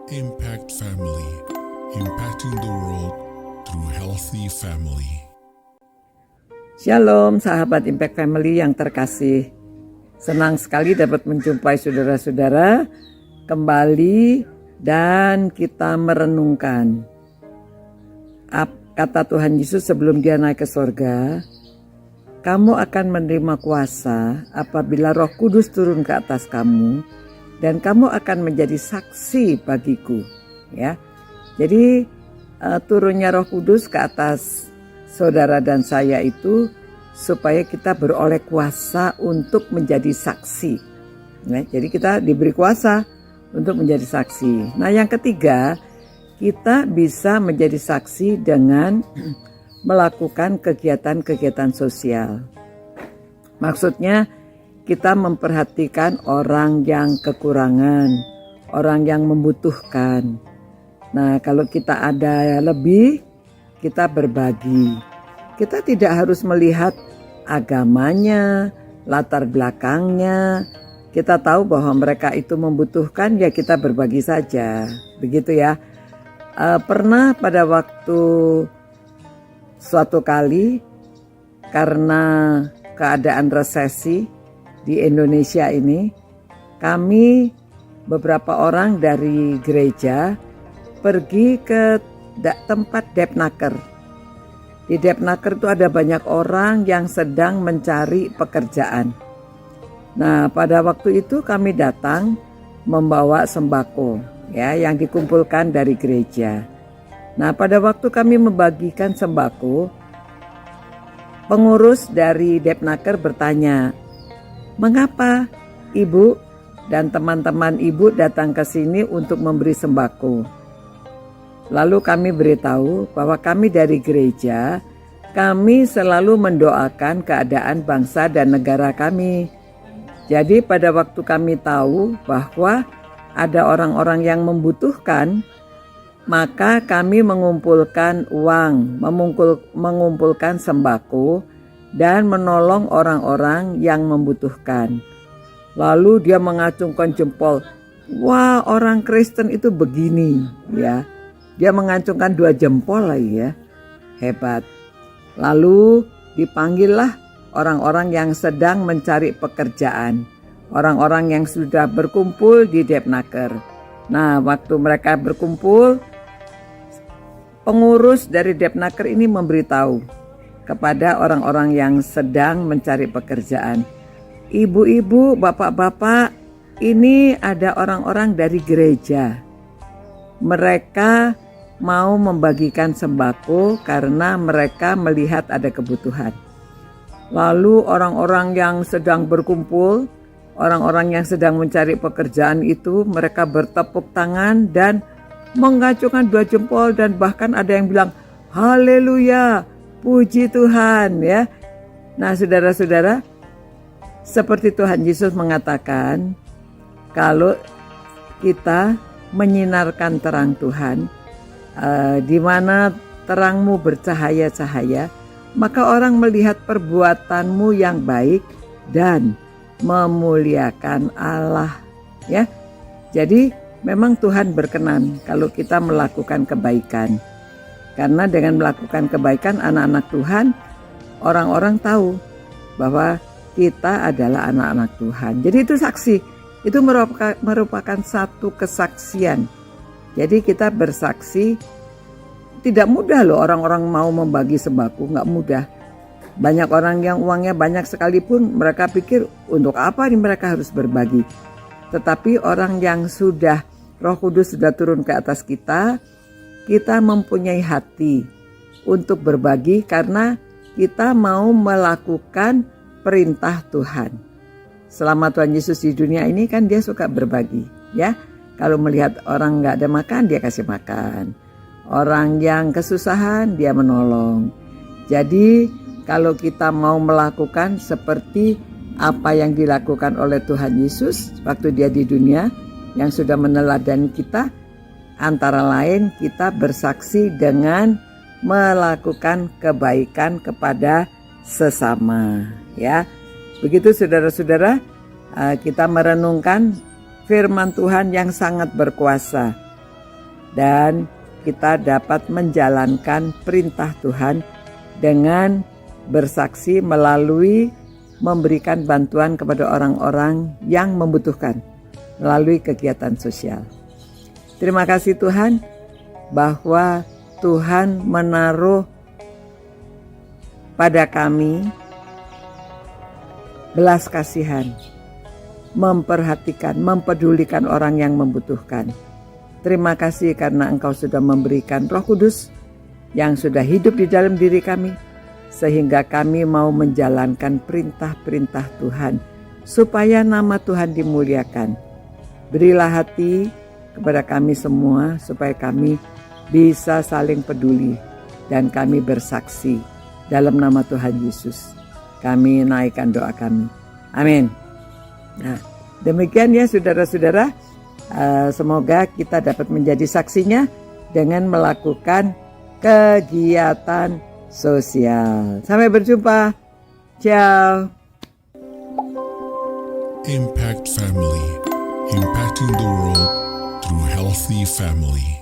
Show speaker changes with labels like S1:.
S1: Impact Family, impacting the world through healthy family.
S2: Shalom sahabat Impact Family yang terkasih. Senang sekali dapat menjumpai saudara-saudara kembali dan kita merenungkan kata Tuhan Yesus sebelum dia naik ke sorga. Kamu akan menerima kuasa apabila Roh Kudus turun ke atas kamu dan kamu akan menjadi saksi bagiku. Ya, jadi turunnya Roh Kudus ke atas saudara dan saya itu supaya kita beroleh kuasa untuk menjadi saksi. Ya, jadi kita diberi kuasa untuk menjadi saksi. Nah, yang ketiga, kita bisa menjadi saksi dengan melakukan kegiatan-kegiatan sosial. Maksudnya kita memperhatikan orang yang kekurangan, orang yang membutuhkan. Nah, kalau kita ada lebih, kita berbagi. Kita tidak harus melihat agamanya, latar belakangnya. Kita tahu bahwa mereka itu membutuhkan, ya kita berbagi saja. Begitu ya. Pernah pada waktu suatu kali karena keadaan resesi di Indonesia ini, kami beberapa orang dari gereja pergi ke tempat Depnaker. Di Depnaker itu ada banyak orang yang sedang mencari pekerjaan. Nah, pada waktu itu kami datang membawa sembako ya yang dikumpulkan dari gereja. Nah, pada waktu kami membagikan sembako, pengurus dari Depnaker bertanya, "Mengapa ibu dan teman-teman ibu datang ke sini untuk memberi sembako?" Lalu kami beritahu bahwa kami dari gereja, kami selalu mendoakan keadaan bangsa dan negara kami. Jadi pada waktu kami tahu bahwa ada orang-orang yang membutuhkan, maka kami mengumpulkan uang, mengumpulkan sembako, dan menolong orang-orang yang membutuhkan. Lalu dia mengacungkan jempol. Wah, orang Kristen itu begini ya. Dia mengacungkan 2 jempol lagi ya. Hebat. Lalu dipanggillah orang-orang yang sedang mencari pekerjaan. Orang-orang yang sudah berkumpul di Depnaker. Nah, waktu mereka berkumpul, pengurus dari Depnaker ini memberitahu kepada orang-orang yang sedang mencari pekerjaan. Ibu-ibu, bapak-bapak, ini ada orang-orang dari gereja. Mereka mau membagikan sembako karena mereka melihat ada kebutuhan. Lalu orang-orang yang sedang berkumpul, orang-orang yang sedang mencari pekerjaan itu, mereka bertepuk tangan dan mengacungkan 2 jempol dan bahkan ada yang bilang, "Haleluya, puji Tuhan," ya. Nah, saudara-saudara, seperti Tuhan Yesus mengatakan, kalau kita menyinarkan terang Tuhan, di mana terangmu bercahaya-cahaya, maka orang melihat perbuatanmu yang baik dan memuliakan Allah. Ya, jadi memang Tuhan berkenan kalau kita melakukan kebaikan. Karena dengan melakukan kebaikan anak-anak Tuhan, orang-orang tahu bahwa kita adalah anak-anak Tuhan. Jadi itu saksi, itu merupakan satu kesaksian. Jadi kita bersaksi. Tidak mudah loh orang-orang mau membagi sembako, nggak mudah. Banyak orang yang uangnya banyak sekalipun mereka pikir untuk apa nih mereka harus berbagi. Tetapi orang yang sudah Roh Kudus sudah turun ke atas kita mempunyai hati untuk berbagi karena kita mau melakukan perintah Tuhan. Selama Tuhan Yesus di dunia ini kan dia suka berbagi ya. Kalau melihat orang nggak ada makan, dia kasih makan. Orang yang kesusahan, dia menolong. Jadi kalau kita mau melakukan seperti apa yang dilakukan oleh Tuhan Yesus waktu dia di dunia, yang sudah meneladani kita, antara lain kita bersaksi dengan melakukan kebaikan kepada sesama. Ya, begitu saudara-saudara, kita merenungkan firman Tuhan yang sangat berkuasa. dan kita dapat menjalankan perintah Tuhan dengan bersaksi melalui memberikan bantuan kepada orang-orang yang membutuhkan melalui kegiatan sosial. Terima kasih Tuhan bahwa Tuhan menaruh pada kami belas kasihan, memperhatikan, mempedulikan orang yang membutuhkan. Terima kasih karena Engkau sudah memberikan Roh Kudus yang sudah hidup di dalam diri kami, sehingga kami mau menjalankan perintah-perintah Tuhan, supaya nama Tuhan dimuliakan. Berilah hati kepada kami semua, supaya kami bisa saling peduli, dan kami bersaksi dalam nama Tuhan Yesus. Kami naikkan doa kami. Amin. Nah, demikian ya saudara-saudara. Semoga kita dapat menjadi saksinya dengan melakukan kegiatan sosial. Sampai berjumpa. Ciao.
S1: Impact Family, impacting the world through healthy family.